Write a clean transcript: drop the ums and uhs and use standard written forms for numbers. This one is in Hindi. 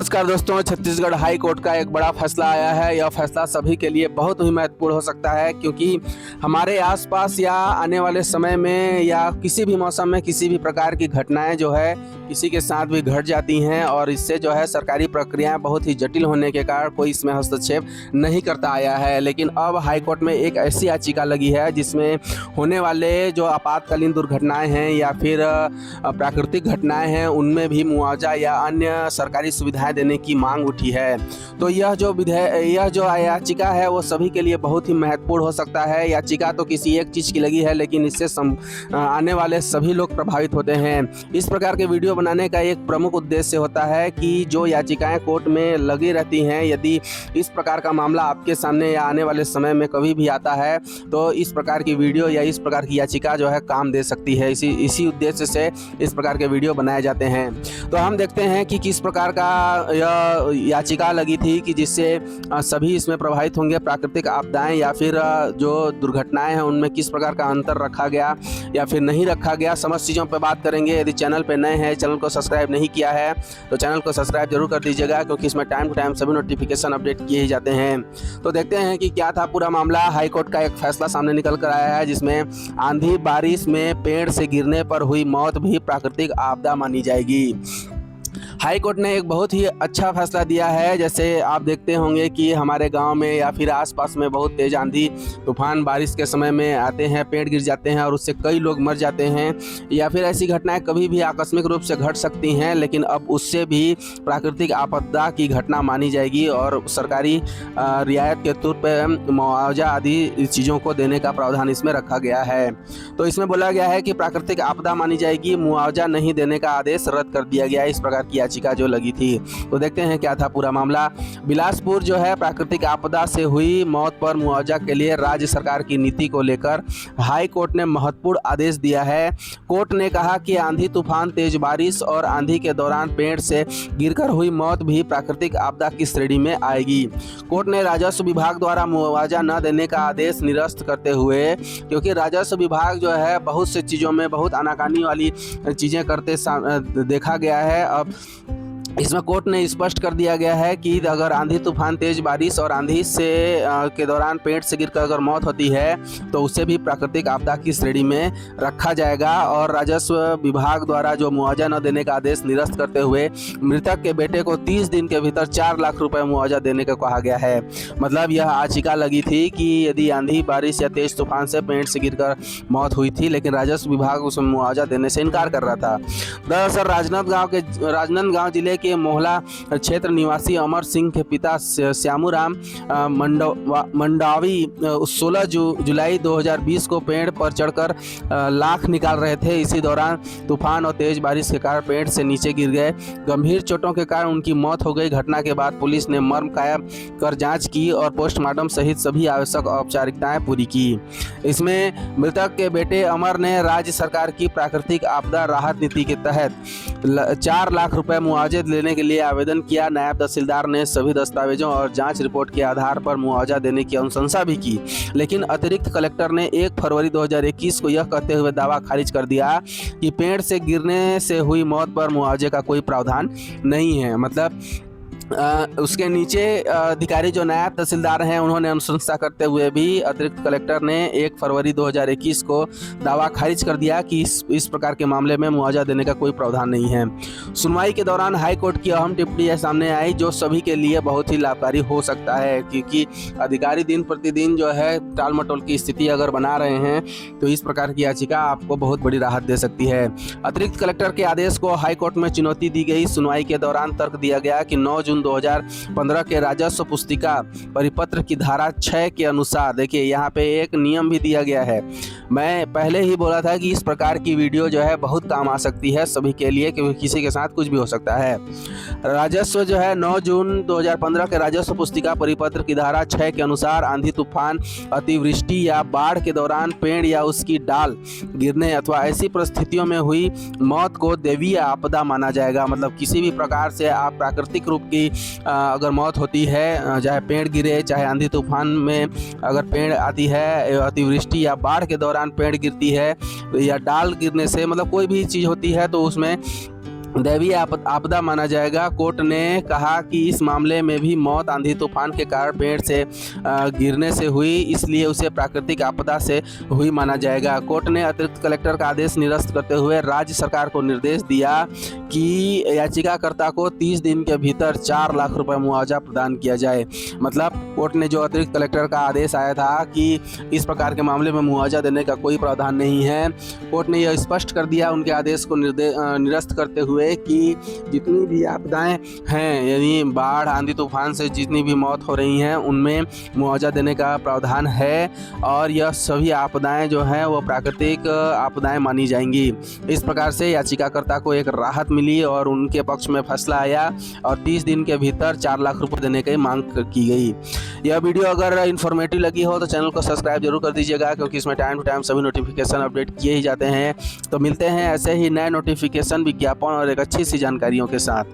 नमस्कार दोस्तों, छत्तीसगढ़ हाई कोर्ट का एक बड़ा फैसला आया है। यह फैसला सभी के लिए बहुत ही महत्वपूर्ण हो सकता है, क्योंकि हमारे आसपास या आने वाले समय में या किसी भी मौसम में किसी भी प्रकार की घटनाएं जो है किसी के साथ भी घट जाती हैं, और इससे जो है सरकारी प्रक्रियाएं बहुत ही जटिल होने के कारण कोई इसमें हस्तक्षेप नहीं करता आया है। लेकिन अब हाई कोर्ट में एक ऐसी याचिका लगी है जिसमें होने वाले जो आपातकालीन दुर्घटनाएं हैं या फिर प्राकृतिक घटनाएं हैं, उनमें भी मुआवजा या अन्य सरकारी सुविधाएं देने की मांग उठी है। तो यह जो याचिका है वो सभी के लिए बहुत ही महत्वपूर्ण हो सकता है। याचिका तो किसी एक चीज़ की लगी है, लेकिन इससे आने वाले सभी लोग प्रभावित होते हैं। इस प्रकार के वीडियो बनाने का एक प्रमुख उद्देश्य होता है कि जो याचिकाएं कोर्ट में लगी रहती हैं, यदि इस प्रकार का मामला आपके सामने या आने वाले समय में कभी भी आता है तो इस प्रकार की वीडियो या इस प्रकार की याचिका जो है काम दे सकती है। इसी उद्देश्य से इस प्रकार के वीडियो बनाए जाते हैं। तो हम देखते हैं कि किस प्रकार का यह याचिका लगी थी कि जिससे सभी इसमें प्रभावित होंगे। प्राकृतिक आपदाएं या फिर जो दुर्घटनाएं हैं उनमें किस प्रकार का अंतर रखा गया या फिर नहीं रखा गया, समस्त चीज़ों पर बात करेंगे। यदि चैनल पर नए हैं, चैनल को सब्सक्राइब नहीं किया है तो चैनल को सब्सक्राइब जरूर कर दीजिएगा, क्योंकि इसमें टाइम टू टाइम सभी नोटिफिकेशन अपडेट किए ही जाते हैं। तो देखते हैं कि क्या था पूरा मामला। हाई कोर्ट का एक फैसला सामने निकल कर आया है जिसमें आंधी बारिश में पेड़ से गिरने पर हुई मौत भी प्राकृतिक आपदा मानी जाएगी। हाई कोर्ट ने एक बहुत ही अच्छा फैसला दिया है। जैसे आप देखते होंगे कि हमारे गांव में या फिर आसपास में बहुत तेज आंधी तूफान बारिश के समय में आते हैं, पेड़ गिर जाते हैं और उससे कई लोग मर जाते हैं, या फिर ऐसी घटनाएं कभी भी आकस्मिक रूप से घट सकती हैं। लेकिन अब उससे भी प्राकृतिक आपदा की घटना मानी जाएगी और सरकारी रियायत के तौर पर मुआवजा आदि चीज़ों को देने का प्रावधान इसमें रखा गया है। तो इसमें बोला गया है कि प्राकृतिक आपदा मानी जाएगी, मुआवजा नहीं देने का आदेश रद्द कर दिया गया। इस प्रकार की याचिका जो लगी थी, तो देखते हैं क्या था पूरा मामला। बिलासपुर जो है प्राकृतिक आपदा से हुई मौत पर मुआवजा के लिए राज्य सरकार की नीति को लेकर हाई कोर्ट ने महत्वपूर्ण आदेश दिया है। कोर्ट ने कहा कि आंधी तूफान, तेज बारिश और आंधी के दौरान पेड़ से गिरकर हुई मौत भी प्राकृतिक आपदा की श्रेणी में आएगी। कोर्ट ने राजस्व विभाग द्वारा मुआवजा न देने का आदेश निरस्त करते हुए, क्योंकि राजस्व विभाग जो है बहुत से चीज़ों में बहुत आनाकानी वाली चीज़ें करते देखा गया है। अब इसमें कोर्ट ने स्पष्ट कर दिया गया है कि अगर आंधी तूफान, तेज बारिश और आंधी से के दौरान पेड़ से गिरकर अगर मौत होती है तो उसे भी प्राकृतिक आपदा की श्रेणी में रखा जाएगा। और राजस्व विभाग द्वारा जो मुआवजा न देने का आदेश निरस्त करते हुए मृतक के बेटे को 30 दिन के भीतर 4 लाख रुपए मुआवजा देने को कहा गया है। मतलब यह याचिका लगी थी कि यदि आंधी बारिश या तेज तूफान से पेड़ से गिरकर मौत हुई थी, लेकिन राजस्व विभाग उसमें मुआवजा देने से इनकार कर रहा था। दरअसल राजनांदगांव जिले के मोहला क्षेत्र निवासी अमर सिंह के पिता श्यामूराम मंडावी 16 जुलाई 2020 को पेड़ पर चढ़कर लाख निकाल रहे थे। इसी दौरान तूफान और तेज बारिश के कारण पेड़ से नीचे गिर गए। गंभीर चोटों के कारण उनकी मौत हो गई। घटना के बाद पुलिस ने मर्म कायम कर जांच की और पोस्टमार्टम सहित सभी आवश्यक औपचारिकताएं पूरी की। इसमें मृतक के बेटे अमर ने राज्य सरकार की प्राकृतिक आपदा राहत नीति के तहत 4 लाख रुपए मुआवजे लेने के लिए आवेदन किया। नायब तहसीलदार ने सभी दस्तावेजों और जांच रिपोर्ट के आधार पर मुआवजा देने की अनुशंसा भी की, लेकिन अतिरिक्त कलेक्टर ने 1 फरवरी 2021 को यह कहते हुए दावा खारिज कर दिया कि पेड़ से गिरने से हुई मौत पर मुआवजे का कोई प्रावधान नहीं है। मतलब उसके नीचे अधिकारी जो नायब तहसीलदार हैं उन्होंने अनुशंसा करते हुए भी अतिरिक्त कलेक्टर ने 1 फरवरी 2021 को दावा खारिज कर दिया कि इस प्रकार के मामले में मुआवजा देने का कोई प्रावधान नहीं है। सुनवाई के दौरान हाई कोर्ट की अहम टिप्पणी सामने आई जो सभी के लिए बहुत ही लाभकारी हो सकता है, क्योंकि अधिकारी दिन प्रतिदिन जो है टाल मटोल की स्थिति अगर बना रहे हैं तो इस प्रकार की याचिका आपको बहुत बड़ी राहत दे सकती है। अतिरिक्त कलेक्टर के आदेश को हाई कोर्ट में चुनौती दी गई। सुनवाई के दौरान तर्क दिया गया कि 9 जून 2015 के राजस्व पुस्तिका परिपत्र की धारा 6 के अनुसार, देखिए यहाँ पे एक नियम भी दिया गया है। मैं पहले ही बोला था कि इस प्रकार की वीडियो जो है बहुत काम आ सकती है सभी के लिए, क्योंकि किसी के साथ कुछ भी हो सकता है। राजस्व जो है 9 जून 2015 के राजस्व पुस्तिका परिपत्र की धारा 6 के अनुसार आंधी तूफान, अतिवृष्टि या बाढ़ के दौरान पेड़ या उसकी डाल गिरने अथवा ऐसी परिस्थितियों में हुई मौत को दैवीय आपदा माना जाएगा। मतलब किसी भी प्रकार से आप प्राकृतिक रूप की अगर मौत होती है, चाहे पेड़ गिरे, चाहे आंधी तूफान में अगर पेड़ आती है, अतिवृष्टि या बाढ़ के दौरान पेड़ गिरती है या डाल गिरने से, मतलब कोई भी चीज़ होती है तो उसमें दैवीय आपदा माना जाएगा। कोर्ट ने कहा कि इस मामले में भी मौत आंधी तूफान के कारण पेड़ से गिरने से हुई, इसलिए उसे प्राकृतिक आपदा से हुई माना जाएगा। कोर्ट ने अतिरिक्त कलेक्टर का आदेश निरस्त करते हुए राज्य सरकार को निर्देश दिया कि याचिकाकर्ता को 30 दिन के भीतर 4 लाख रुपए मुआवजा प्रदान किया जाए। मतलब कोर्ट ने जो अतिरिक्त कलेक्टर का आदेश आया था कि इस प्रकार के मामले में मुआवजा देने का कोई प्रावधान नहीं है, कोर्ट ने यह स्पष्ट कर दिया उनके आदेश को निरस्त करते हुए कि जितनी भी आपदाएं हैं, यानी बाढ़ आंधी तूफान से जितनी भी मौत हो रही हैं उनमें मुआवजा देने का प्रावधान है और यह सभी आपदाएं जो हैं वो प्राकृतिक आपदाएं मानी जाएंगी। इस प्रकार से याचिकाकर्ता को एक राहत मिली और उनके पक्ष में फैसला आया और 30 दिन के भीतर 4 लाख रुपए देने की मांग की गई। यह वीडियो अगर इन्फॉर्मेटिव लगी हो तो चैनल को सब्सक्राइब जरूर कर दीजिएगा, क्योंकि इसमें टाइम टू टाइम सभी नोटिफिकेशन अपडेट किए ही जाते हैं। तो मिलते हैं ऐसे ही नए नोटिफिकेशन, विज्ञापन और एक अच्छी सी जानकारियों के साथ।